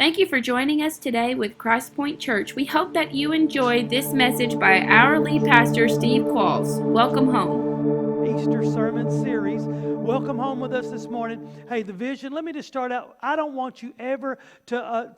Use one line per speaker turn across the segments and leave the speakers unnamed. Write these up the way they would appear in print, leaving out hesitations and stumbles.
Thank you for joining us today with Christpoint Church. We hope that you enjoyed this message by our lead pastor, Steve Qualls. Welcome home.
Easter sermon series. Welcome home with us this morning. Hey, the vision. Let me just start out. I don't want you ever to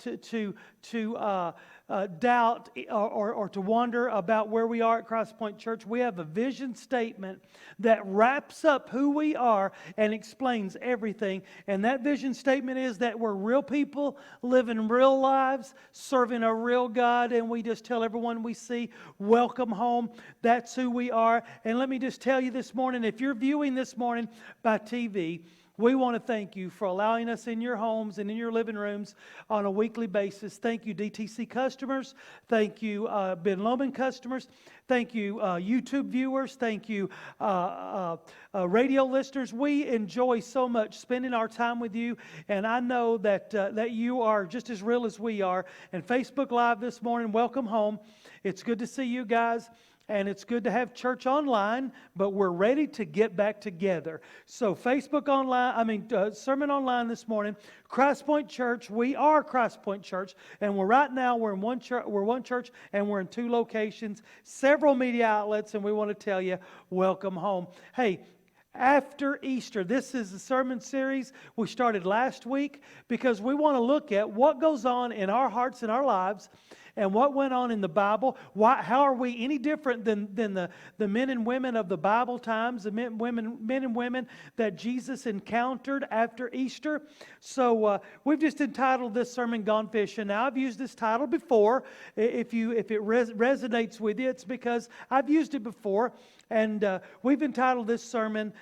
doubt or to wonder about where we are at Christpoint Church. We have a vision statement that wraps up who we are and explains everything. And that vision statement is that we're real people living real lives, serving a real God, and we just tell everyone we see, welcome home. That's who we are. And let me just tell you this morning, if you're viewing this morning by TV, we want to thank you for allowing us in your homes and in your living rooms on a weekly basis. Thank you, DTC customers. Thank you, Ben Lomond customers. Thank you, YouTube viewers. Thank you, radio listeners. We enjoy so much spending our time with you, and I know that you are just as real as we are. And Facebook Live this morning, welcome home. It's good to see you guys. And it's good to have church online, but we're ready to get back together. So Facebook online, sermon online this morning, Christpoint Church. We are Christpoint Church, and we're in one church. We're one church, and we're in two locations, several media outlets, and we want to tell you, welcome home. Hey. After Easter, this is the sermon series we started last week because we want to look at what goes on in our hearts and our lives and what went on in the Bible. How are we any different than the men and women of the Bible times, the men and women that Jesus encountered after Easter? So we've just entitled this sermon, Gone Fishing. Now, I've used this title before. If it resonates with you, it's because I've used it before. And we've entitled this sermon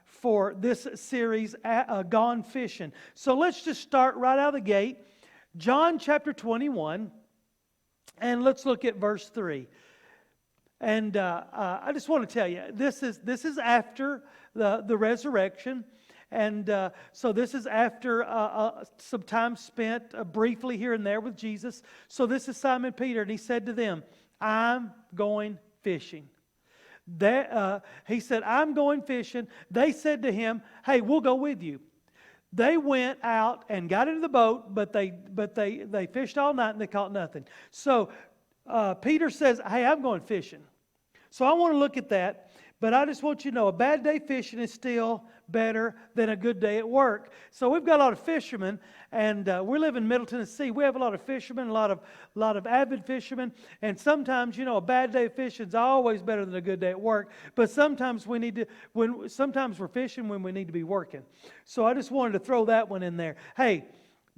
for this series, Gone Fishing. So let's just start right out of the gate. John chapter 21, and let's look at verse 3. And I just want to tell you, this is after the resurrection. And so this is after some time spent briefly here and there with Jesus. So this is Simon Peter, and he said to them, I'm going fishing. He said, I'm going fishing. They said to him, hey, we'll go with you. They went out and got into the boat, but they fished all night and they caught nothing. So Peter says, hey, I'm going fishing. So I want to look at that, but I just want you to know a bad day fishing is still better than a good day at work. So we've got a lot of fishermen, and we live in Middle Tennessee. We have a lot of fishermen, a lot of avid fishermen, and sometimes, a bad day of fishing is always better than a good day at work. But sometimes sometimes we're fishing when we need to be working. So I just wanted to throw that one in there. Hey,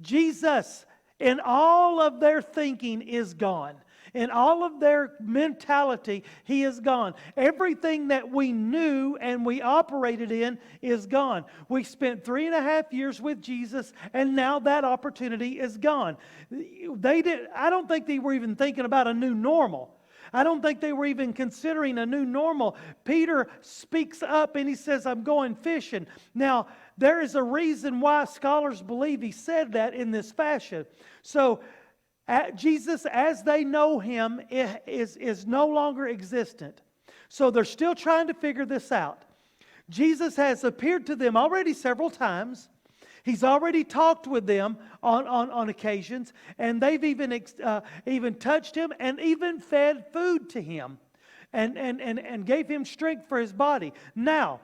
Jesus, in all of their thinking, is gone. In all of their mentality, He is gone. Everything that we knew and we operated in is gone. We spent 3.5 years with Jesus, and now that opportunity is gone. I don't think they were even thinking about a new normal. I don't think they were even considering a new normal. Peter speaks up and he says, I'm going fishing. Now, there is a reason why scholars believe he said that in this fashion. So, Jesus, as they know Him, is no longer existent. So they're still trying to figure this out. Jesus has appeared to them already several times. He's already talked with them on occasions, and they've even touched Him and even fed food to Him and gave Him strength for His body. Now,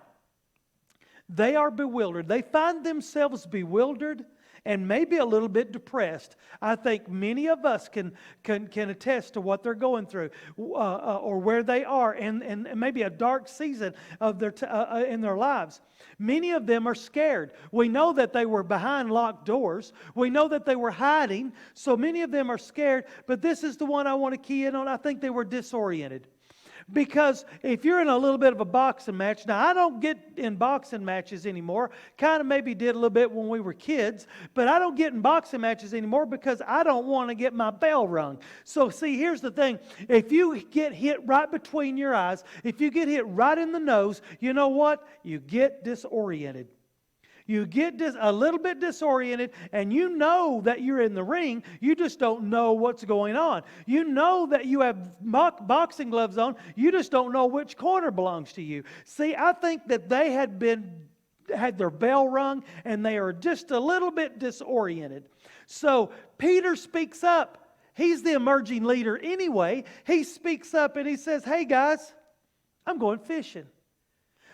they are bewildered. They find themselves bewildered and maybe a little bit depressed. I think many of us can attest to what they're going through or where they are, and maybe a dark season of in their lives. Many of them are scared. We know that they were behind locked doors. We know that they were hiding. So many of them are scared. But this is the one I want to key in on. I think they were disoriented. Because if you're in a little bit of a boxing match, now I don't get in boxing matches anymore. Kind of maybe did a little bit when we were kids, but I don't get in boxing matches anymore because I don't want to get my bell rung. So see, here's the thing. If you get hit right between your eyes, if you get hit right in the nose, you know what? You get disoriented. You get a little bit disoriented, and you know that you're in the ring. You just don't know what's going on. You know that you have boxing gloves on. You just don't know which corner belongs to you. See, I think that they had their bell rung, and they are just a little bit disoriented. So Peter speaks up. He's the emerging leader anyway. He speaks up and he says, hey guys, I'm going fishing.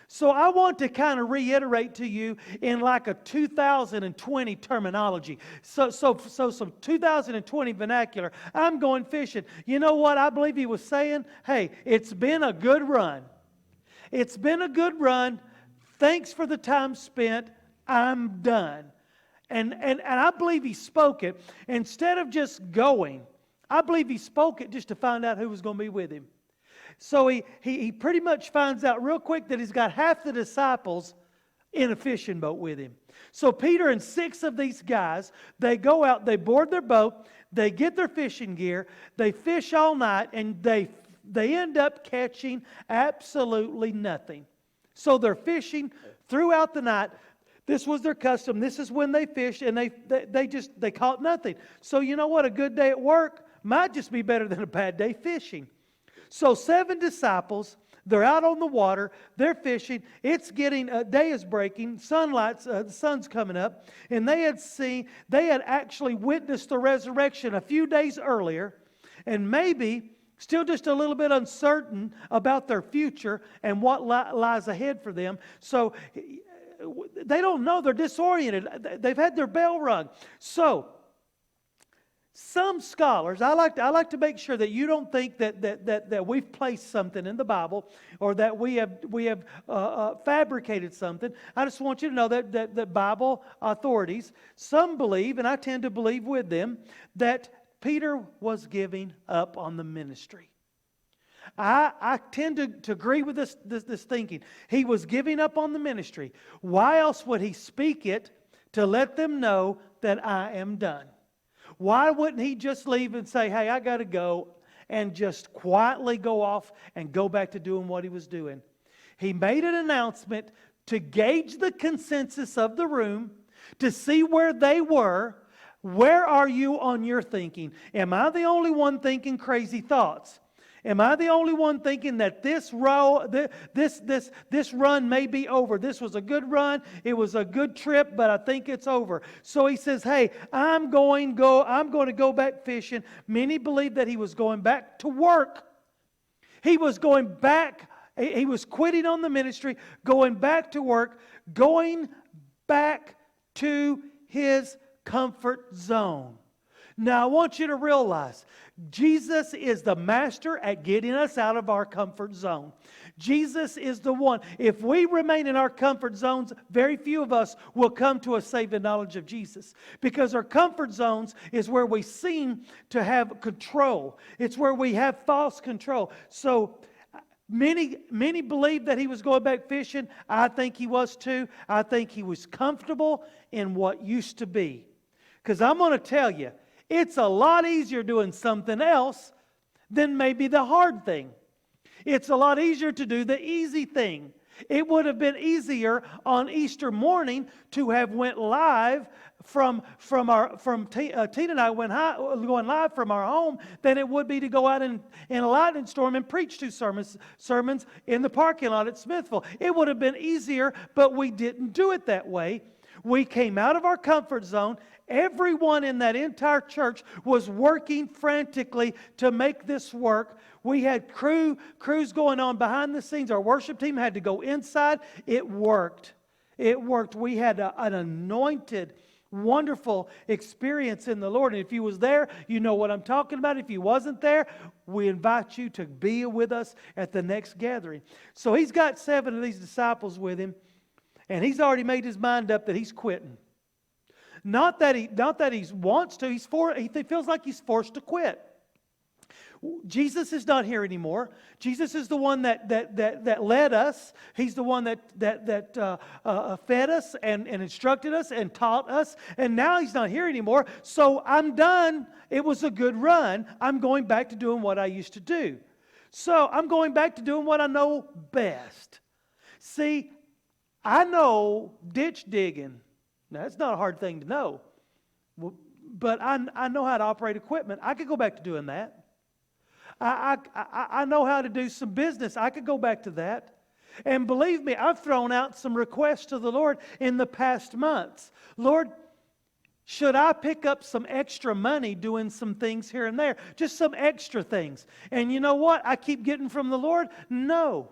So I want to kind of reiterate to you in like a 2020 terminology. So some 2020 vernacular. I'm going fishing. You know what I believe he was saying? Hey, it's been a good run. It's been a good run. Thanks for the time spent. I'm done. And I believe he spoke it. Instead of just going, I believe he spoke it just to find out who was going to be with him. So he pretty much finds out real quick that he's got half the disciples in a fishing boat with him. So Peter and 6 of these guys, they go out, they board their boat, they get their fishing gear, they fish all night, and they end up catching absolutely nothing. So they're fishing throughout the night. This was their custom. This is when they fished, and they caught nothing. So you know what? A good day at work might just be better than a bad day fishing. So 7 disciples, they're out on the water, they're fishing, it's getting, day is breaking, the sun's coming up, and they had actually witnessed the resurrection a few days earlier, and maybe still just a little bit uncertain about their future and what lies ahead for them. So they don't know, they're disoriented, they've had their bell rung. So some scholars, I like to make sure that you don't think that we've placed something in the Bible or that we have fabricated something. I just want you to know that Bible authorities, some believe, and I tend to believe with them, that Peter was giving up on the ministry. I tend to agree with this thinking. He was giving up on the ministry. Why else would he speak it to let them know that I am done? Why wouldn't he just leave and say, hey, I got to go, and just quietly go off and go back to doing what he was doing? He made an announcement to gauge the consensus of the room, to see where they were. Where are you on your thinking? Am I the only one thinking crazy thoughts? Am I the only one thinking that this run may be over? This was a good run. It was a good trip, but I think it's over. So he says, hey, I'm going to go back fishing. Many believe that he was going back to work. He was going back. He was quitting on the ministry, going back to work, going back to his comfort zone. Now, I want you to realize, Jesus is the master at getting us out of our comfort zone. Jesus is the one. If we remain in our comfort zones, very few of us will come to a saving knowledge of Jesus. Because our comfort zones is where we seem to have control. It's where we have false control. So, many believe that he was going back fishing. I think he was too. I think he was comfortable in what used to be. Because I'm going to tell you, it's a lot easier doing something else than maybe the hard thing. It's a lot easier to do the easy thing. It would have been easier on Easter morning to have went live Tina and I going live from our home than it would be to go out in a lightning storm and preach 2 sermons in the parking lot at Smithville. It would have been easier, but we didn't do it that way. We came out of our comfort zone. Everyone in that entire church was working frantically to make this work. We had crews going on behind the scenes. Our worship team had to go inside. It worked. It worked. We had an anointed, wonderful experience in the Lord. And if you was there, you know what I'm talking about. If you wasn't there, we invite you to be with us at the next gathering. So he's got 7 of these disciples with him, and he's already made his mind up that he's quitting. Not that he wants to. He feels like he's forced to quit. Jesus is not here anymore. Jesus is the one that led us. He's the one that fed us and instructed us and taught us. And now he's not here anymore. So I'm done. It was a good run. I'm going back to doing what I used to do. So I'm going back to doing what I know best. See, I know ditch digging. Now, that's not a hard thing to know. But I know how to operate equipment. I could go back to doing that. I know how to do some business. I could go back to that. And believe me, I've thrown out some requests to the Lord in the past months. Lord, Should I pick up some extra money doing some things here and there? Just some extra things. And you know what I keep getting from the Lord? No.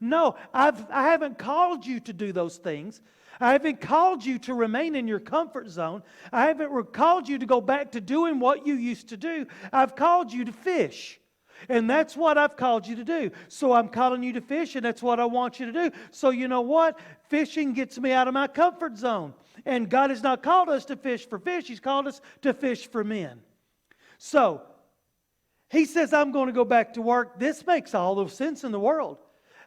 No, I haven't called you to do those things. I haven't called you to remain in your comfort zone. I haven't called you to go back to doing what you used to do. I've called you to fish. And that's what I've called you to do. So I'm calling you to fish, and that's what I want you to do. So you know what? Fishing gets me out of my comfort zone. And God has not called us to fish for fish. He's called us to fish for men. So, He says, I'm going to go back to work. This makes all the sense in the world.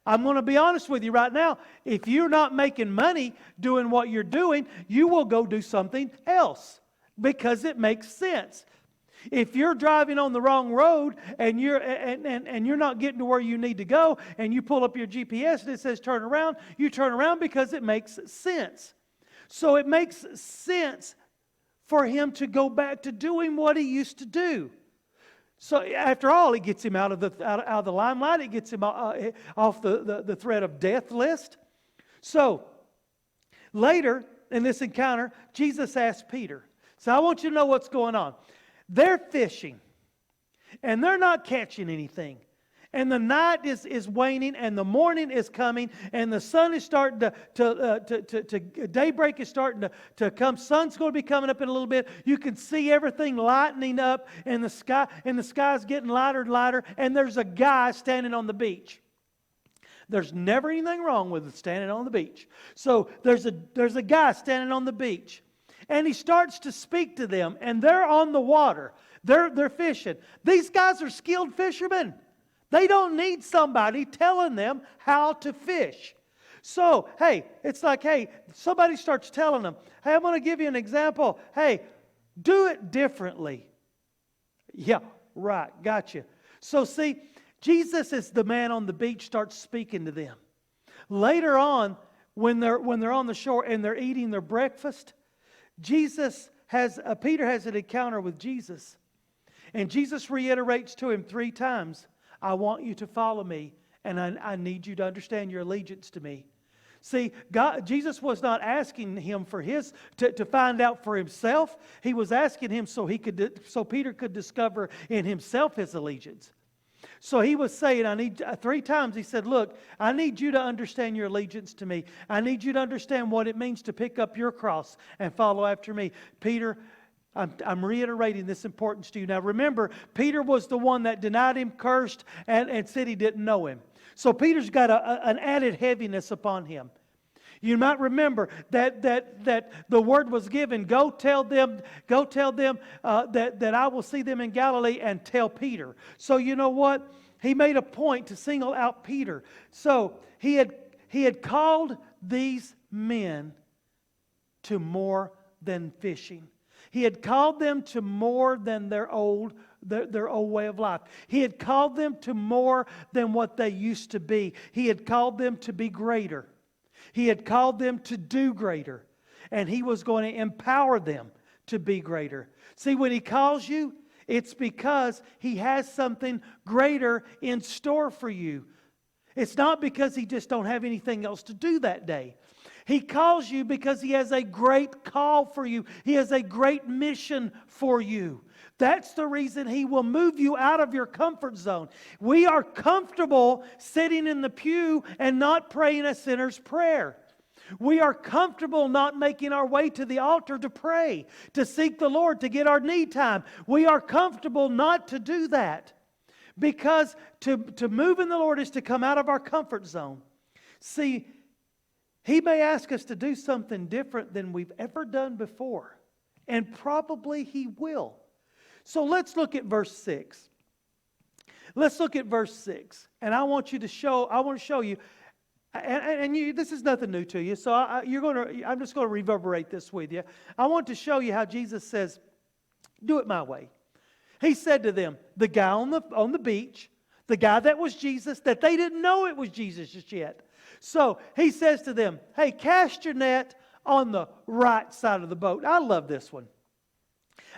I'm going to be honest with you right now. If you're not making money doing what you're doing, you will go do something else because it makes sense. If you're driving on the wrong road and you're not getting to where you need to go, and you pull up your GPS and it says turn around, you turn around because it makes sense. So it makes sense for him to go back to doing what he used to do. So after all, it gets him out of the limelight. It gets him off the threat of death list. So later in this encounter, Jesus asked Peter. So I want you to know what's going on. They're fishing, and they're not catching anything. And the night is waning, and the morning is coming, and the sun is starting to daybreak is starting to come. Sun's going to be coming up in a little bit. You can see everything lightening up in the sky, and the sky's getting lighter and lighter, and there's a guy standing on the beach. There's never anything wrong with standing on the beach. So there's a guy standing on the beach. And he starts to speak to them, and they're on the water. They're fishing. These guys are skilled fishermen. They don't need somebody telling them how to fish. So, it's like, somebody starts telling them, I'm going to give you an example. Do it differently. Yeah, right, gotcha. So see, Jesus is the man on the beach, starts speaking to them. Later on, when they're on the shore and they're eating their breakfast, Peter has an encounter with Jesus. And Jesus reiterates to him 3 times, I want you to follow me, and I need you to understand your allegiance to me. See, Jesus was not asking him for to find out for himself. He was asking him so Peter could discover in himself his allegiance. So he was saying, 3 times he said, look, I need you to understand your allegiance to me. I need you to understand what it means to pick up your cross and follow after me. Peter, I'm reiterating this importance to you. Now remember, Peter was the one that denied him, cursed, and said he didn't know him. So Peter's got an added heaviness upon him. You might remember that the word was given, go tell them that I will see them in Galilee, and tell Peter. So you know what? He made a point to single out Peter. So he had called these men to more than fishing. He had called them to more than their old way of life. He had called them to more than what they used to be. He had called them to be greater. He had called them to do greater. And He was going to empower them to be greater. See, when He calls you, it's because He has something greater in store for you. It's not because He just don't have anything else to do that day. He calls you because He has a great call for you. He has a great mission for you. That's the reason He will move you out of your comfort zone. We are comfortable sitting in the pew and not praying a sinner's prayer. We are comfortable not making our way to the altar to pray, to seek the Lord, to get our need time. We are comfortable not to do that, because to move in the Lord is to come out of our comfort zone. See, He may ask us to do something different than we've ever done before. And probably He will. So let's look at verse 6. Let's look at verse 6. And I want to show you, this is nothing new to you, so I'm just going to reverberate this with you. I want to show you how Jesus says, do it my way. He said to them, the guy on the beach, the guy that was Jesus, that they didn't know it was Jesus just yet. So He says to them, cast your net on the right side of the boat. I love this one.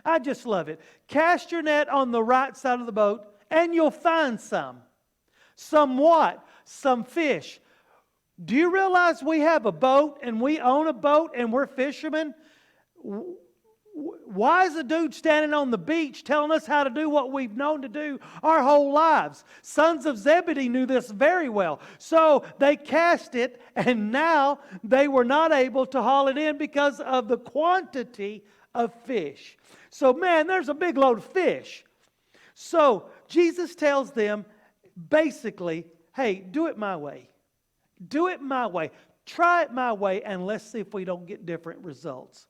I just love it. Cast your net on the right side of the boat, and you'll find some. Some what? Some fish. Do you realize we have a boat, and we own a boat, and we're fishermen? Why is a dude standing on the beach telling us how to do what we've known to do our whole lives? Sons of Zebedee knew this very well. So they cast it, and now they were not able to haul it in because of the quantity of fish. So, man, there's a big load of fish. So Jesus tells them, basically, hey, do it my way. Do it my way. Try it my way, and let's see if we don't get different results.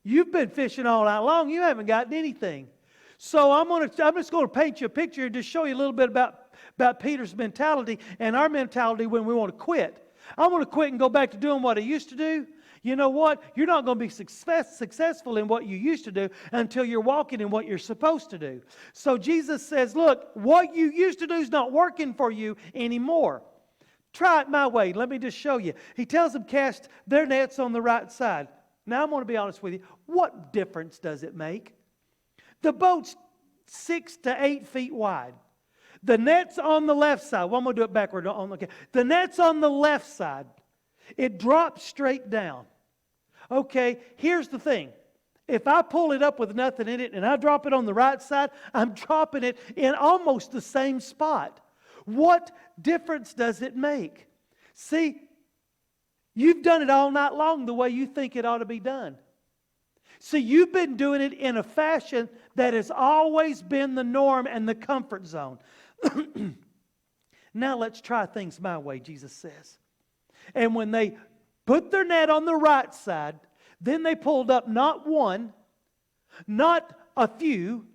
You've been fishing all night long. You haven't gotten anything. So I'm just going to paint you a picture and just show you a little bit about Peter's mentality and our mentality when we want to quit. I want to quit and go back to doing what I used to do. You know what? You're not going to be successful in what you used to do until you're walking in what you're supposed to do. So Jesus says, look, what you used to do is not working for you anymore. Try it my way. Let me just show you. He tells them cast their nets on the right side. Now, I'm going to be honest with you. What difference does it make? The boat's 6 to 8 feet wide. The net's on the left side. Well, I'm going to do it backward. Okay. The net's on the left side. It drops straight down. Okay, here's the thing. If I pull it up with nothing in it and I drop it on the right side, I'm dropping it in almost the same spot. What difference does it make? See, you've done it all night long the way you think it ought to be done. See, you've been doing it in a fashion that has always been the norm and the comfort zone. Now let's try things my way, Jesus says. And when they put their net on the right side, then they pulled up not one, not a few,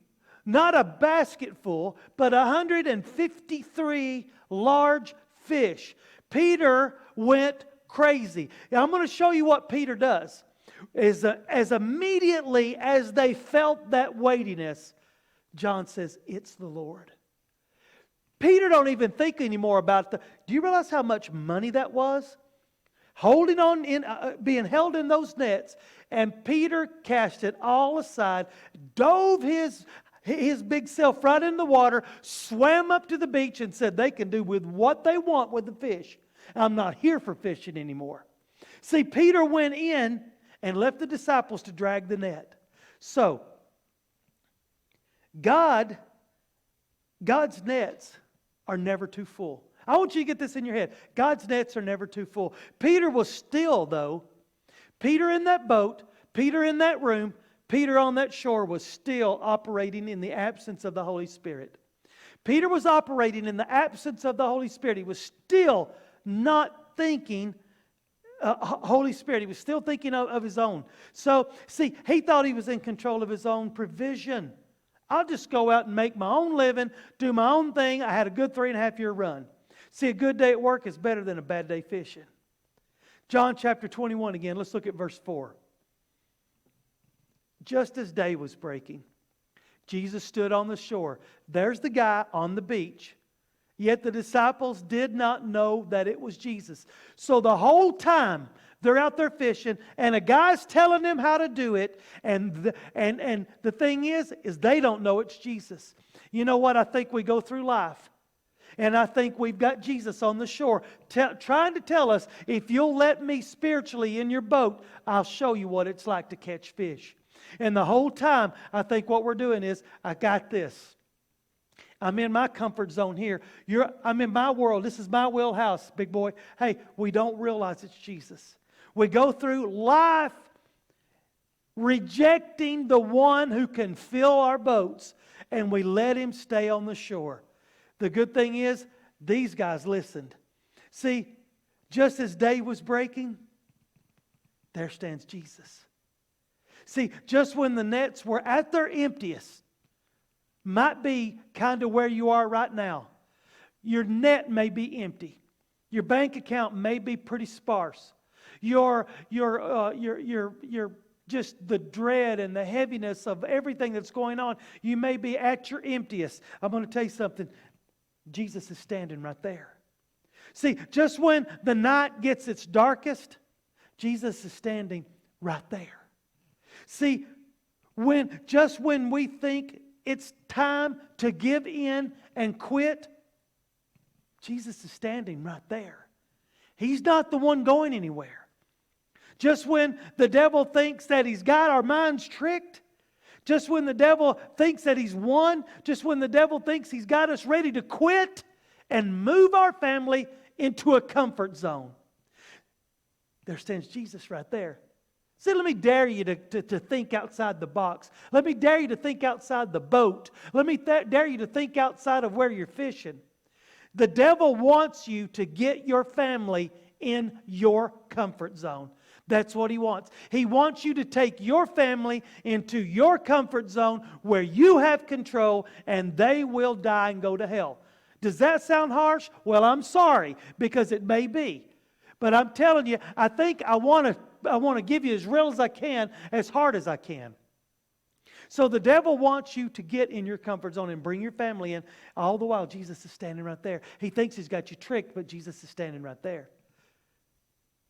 not a basket full, but 153 large fish. Peter went crazy. Now, I'm going to show you what Peter does. As immediately as they felt that weightiness, John says, it's the Lord. Peter don't even think anymore about do you realize how much money that was? Holding on, being held in those nets, and Peter cast it all aside, dove his big self right in the water, swam up to the beach and said they can do with what they want with the fish. I'm not here for fishing anymore. See, Peter went in and left the disciples to drag the net. So, God's nets are never too full. I want you to get this in your head. God's nets are never too full. Peter was still, though, Peter in that boat, Peter in that room, Peter on that shore was still operating in the absence of the Holy Spirit. Peter was operating in the absence of the Holy Spirit. He was still not thinking Holy Spirit. He was still thinking of his own. So, see, he thought he was in control of his own provision. I'll just go out and make my own living, do my own thing. I had a good 3.5-year run. See, a good day at work is better than a bad day fishing. John chapter 21 again. Let's look at verse 4. Just as day was breaking, Jesus stood on the shore. There's the guy on the beach. Yet the disciples did not know that it was Jesus. So the whole time they're out there fishing, and a guy's telling them how to do it, and the thing is they don't know it's Jesus. You know what? I think we go through life, and I think we've got Jesus on the shore trying to tell us, if you'll let me spiritually in your boat, I'll show you what it's like to catch fish. And the whole time, I think what we're doing is, I got this. I'm in my comfort zone here. I'm in my world. This is my wheelhouse, big boy. Hey, we don't realize it's Jesus. We go through life rejecting the one who can fill our boats, and we let him stay on the shore. The good thing is, these guys listened. See, just as day was breaking, there stands Jesus. See, just when the nets were at their emptiest, might be kind of where you are right now. Your net may be empty. Your bank account may be pretty sparse. Your just the dread and the heaviness of everything that's going on. You may be at your emptiest. I'm going to tell you something. Jesus is standing right there. See, just when the night gets its darkest, Jesus is standing right there. See, when we think it's time to give in and quit, Jesus is standing right there. He's not the one going anywhere. Just when the devil thinks that he's got our minds tricked, just when the devil thinks that he's won, just when the devil thinks he's got us ready to quit and move our family into a comfort zone. There stands Jesus right there. See, let me dare you to think outside the box. Let me dare you to think outside the boat. Let me dare you to think outside of where you're fishing. The devil wants you to get your family in your comfort zone. That's what he wants. He wants you to take your family into your comfort zone where you have control and they will die and go to hell. Does that sound harsh? Well, I'm sorry, because it may be. But I'm telling you, I think I want to give you as real as I can, as hard as I can. So the devil wants you to get in your comfort zone and bring your family in. All the while, Jesus is standing right there. He thinks he's got you tricked, but Jesus is standing right there.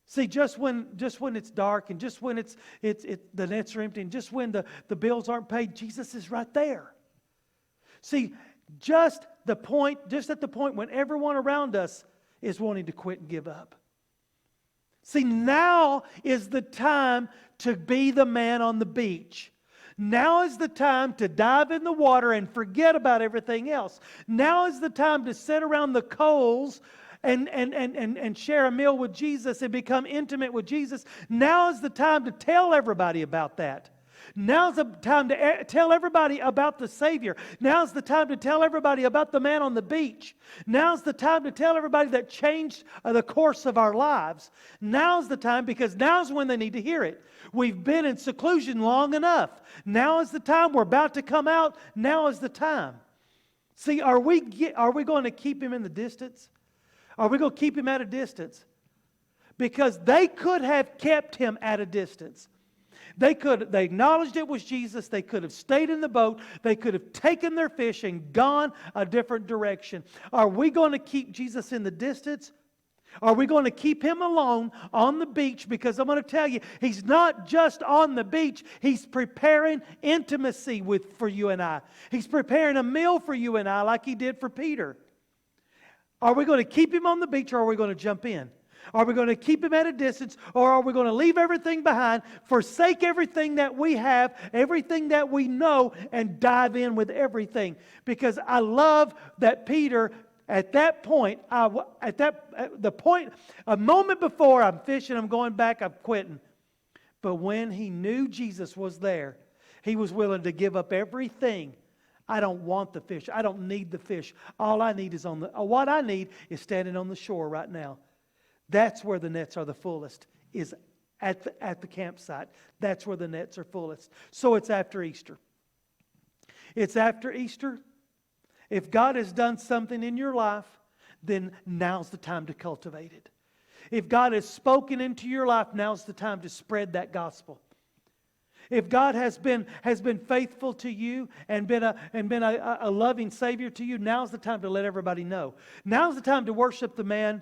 See, just when it's dark and just when the nets are empty and just when the bills aren't paid, Jesus is right there. See, just at the point when everyone around us is wanting to quit and give up. See, now is the time to be the man on the beach. Now is the time to dive in the water and forget about everything else. Now is the time to sit around the coals and share a meal with Jesus and become intimate with Jesus. Now is the time to tell everybody about that. Now's the time to tell everybody about the Savior. Now's the time to tell everybody about the man on the beach. Now's the time to tell everybody that changed the course of our lives. Now's the time, because now's when they need to hear it. We've been in seclusion long enough. Now is the time. We're about to come out. Now is the time. See, are we going to keep him in the distance? Are we going to keep him at a distance? Because they could have kept him at a distance. They acknowledged it was Jesus. They could have stayed in the boat. They could have taken their fish and gone a different direction. Are we going to keep Jesus in the distance? Are we going to keep him alone on the beach? Because I'm going to tell you, he's not just on the beach. He's preparing intimacy for you and I. He's preparing a meal for you and I like he did for Peter. Are we going to keep him on the beach, or are we going to jump in? Are we going to keep him at a distance, or are we going to leave everything behind, forsake everything that we have, everything that we know, and dive in with everything? Because I love that Peter, at that point, a moment before, I'm fishing, I'm going back, I'm quitting. But when he knew Jesus was there, he was willing to give up everything. I don't want the fish. I don't need the fish. All I need is what I need is standing on the shore right now. That's where the nets are the fullest, is at the campsite. That's where the nets are fullest. So it's after Easter. It's after Easter. If God has done something in your life, then now's the time to cultivate it. If God has spoken into your life, now's the time to spread that gospel. If God has been faithful to you and been a loving Savior to you, now's the time to let everybody know. Now's the time to worship the man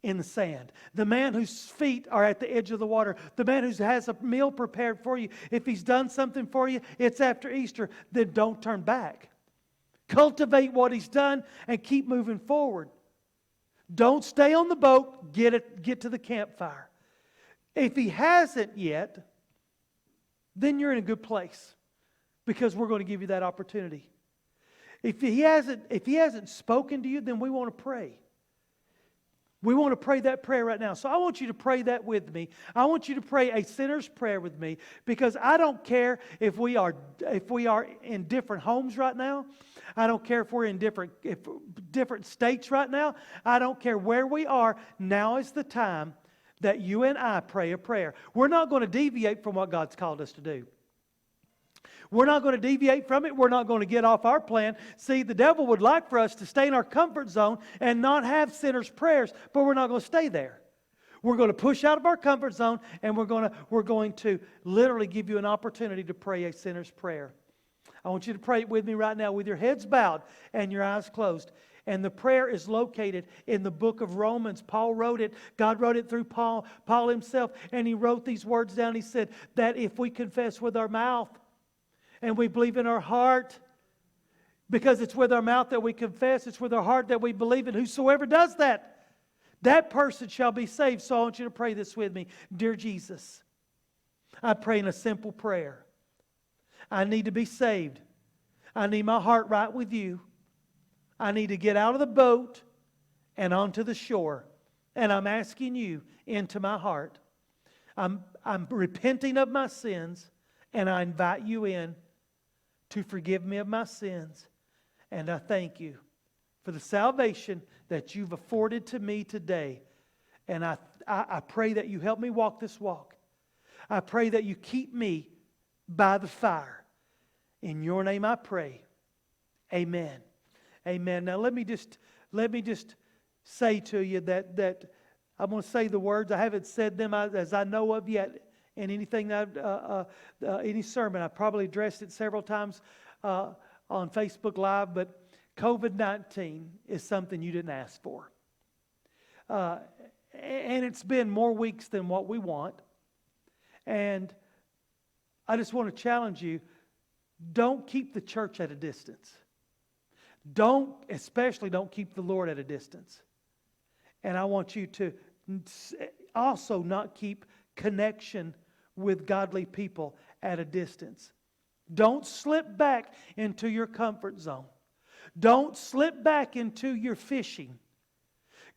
in the sand. The man whose feet are at the edge of the water. The man who has a meal prepared for you. If he's done something for you, it's after Easter. Then don't turn back. Cultivate what he's done and keep moving forward. Don't stay on the boat. Get to the campfire. If he hasn't yet, then you're in a good place, because we're going to give you that opportunity. If he hasn't spoken to you, then we want to pray. We want to pray that prayer right now. So I want you to pray that with me. I want you to pray a sinner's prayer with me, because I don't care if we are in different homes right now. I don't care if we're in different states right now. I don't care where we are. Now is the time that you and I pray a prayer. We're not going to deviate from what God's called us to do. We're not going to deviate from it. We're not going to get off our plan. See, the devil would like for us to stay in our comfort zone and not have sinners' prayers, but we're not going to stay there. We're going to push out of our comfort zone, and we're going to literally give you an opportunity to pray a sinner's prayer. I want you to pray it with me right now with your heads bowed and your eyes closed. And the prayer is located in the book of Romans. Paul wrote it. God wrote it through Paul himself. And he wrote these words down. He said that if we confess with our mouth and we believe in our heart, because it's with our mouth that we confess, it's with our heart that we believe, and whosoever does that, that person shall be saved. So I want you to pray this with me. Dear Jesus, I pray in a simple prayer. I need to be saved. I need my heart right with you. I need to get out of the boat and onto the shore. And I'm asking you into my heart. I'm repenting of my sins, and I invite you in to forgive me of my sins. And I thank you for the salvation that you've afforded to me today. And I pray that you help me walk this walk. I pray that you keep me by the fire. In your name I pray. Amen. Amen. Now let me just say to you that I'm going to say the words. I haven't said them as I know of yet in anything any sermon. I've probably addressed it several times on Facebook Live, but COVID-19 is something you didn't ask for. And it's been more weeks than what we want. And I just want to challenge you, don't keep the church at a distance. Especially don't keep the Lord at a distance. And I want you to also not keep connection with godly people at a distance. Don't slip back into your comfort zone. Don't slip back into your fishing.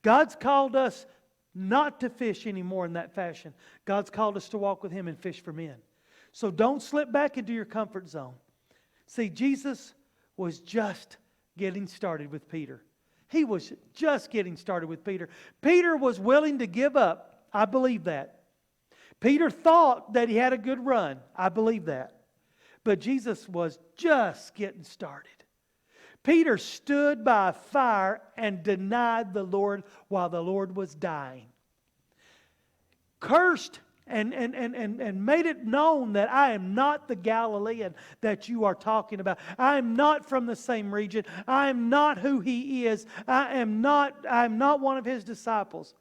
God's called us not to fish anymore in that fashion. God's called us to walk with Him and fish for men. So don't slip back into your comfort zone. See, Jesus was just getting started with Peter. He was just getting started with Peter. Peter was willing to give up. I believe that. Peter thought that he had a good run. I believe that. But Jesus was just getting started. Peter stood by a fire and denied the Lord while the Lord was dying. Cursed and made it known that I am not the Galilean that you are talking about. I am not from the same region. I am not who he is. I am not one of his disciples.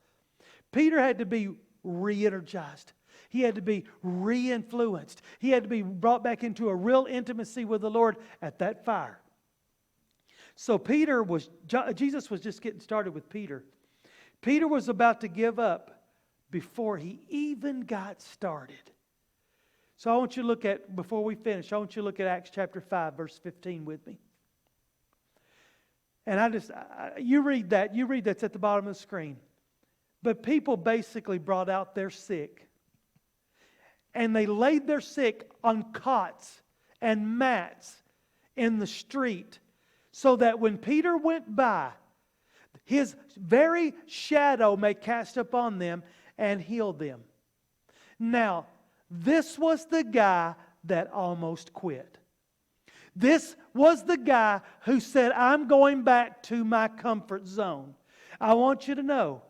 Peter had to be re-energized. He had to be re-influenced. He had to be brought back into a real intimacy with the Lord at that fire. So Jesus was just getting started with Peter. Peter was about to give up before he even got started. So I want you to look at, before we finish, I want you to look at Acts chapter 5, verse 15 with me. And you read that's at the bottom of the screen. But people basically brought out their sick. And they laid their sick on cots and mats in the street, so that when Peter went by, his very shadow may cast upon them and heal them. Now, this was the guy that almost quit. This was the guy who said, I'm going back to my comfort zone. I want you to know,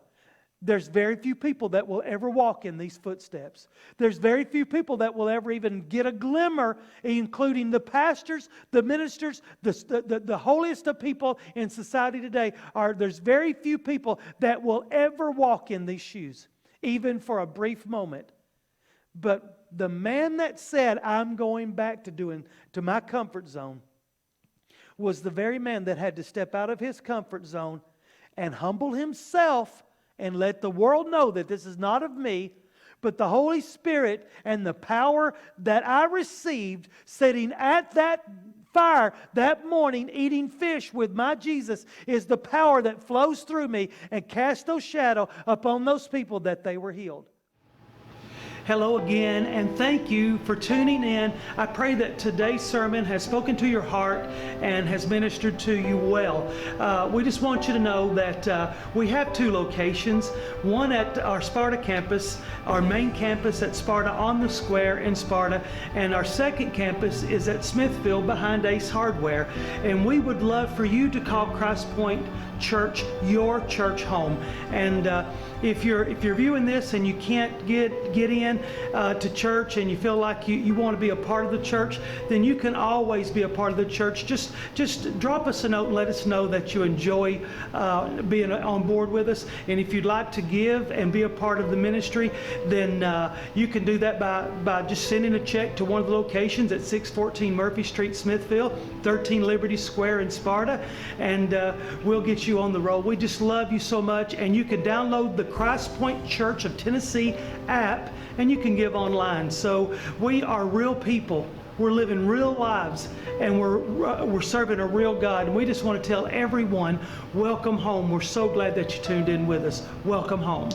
there's very few people that will ever walk in these footsteps. There's very few people that will ever even get a glimmer, including the pastors, the ministers, the holiest of people in society today. There's very few people that will ever walk in these shoes, even for a brief moment. But the man that said, I'm going back to my comfort zone, was the very man that had to step out of his comfort zone and humble himself and let the world know that this is not of me, but the Holy Spirit and the power that I received sitting at that fire that morning eating fish with my Jesus is the power that flows through me and cast those shadows upon those people that they were healed. Hello again, and thank you for tuning in. I pray that today's sermon has spoken to your heart and has ministered to you well. We just want you to know that we have two locations. One at our Sparta campus, our main campus at Sparta on the square in Sparta, and our second campus is at Smithfield behind Ace Hardware. And we would love for you to call Christpoint Church your church home. And if you're viewing this and you can't get in to church and you feel like you want to be a part of the church, then you can always be a part of the church. Just drop us a note and let us know that you enjoy being on board with us. And if you'd like to give and be a part of the ministry, then you can do that by just sending a check to one of the locations at 614 Murphy Street, Smithfield, 13 Liberty Square in Sparta, and we'll get you on the road. We just love you so much, and you can download the Christpoint Church of Tennessee app, and and you can give online. So we are real people. We're living real lives, and we're serving a real God. And we just want to tell everyone, welcome home. We're so glad that you tuned in with us. Welcome home.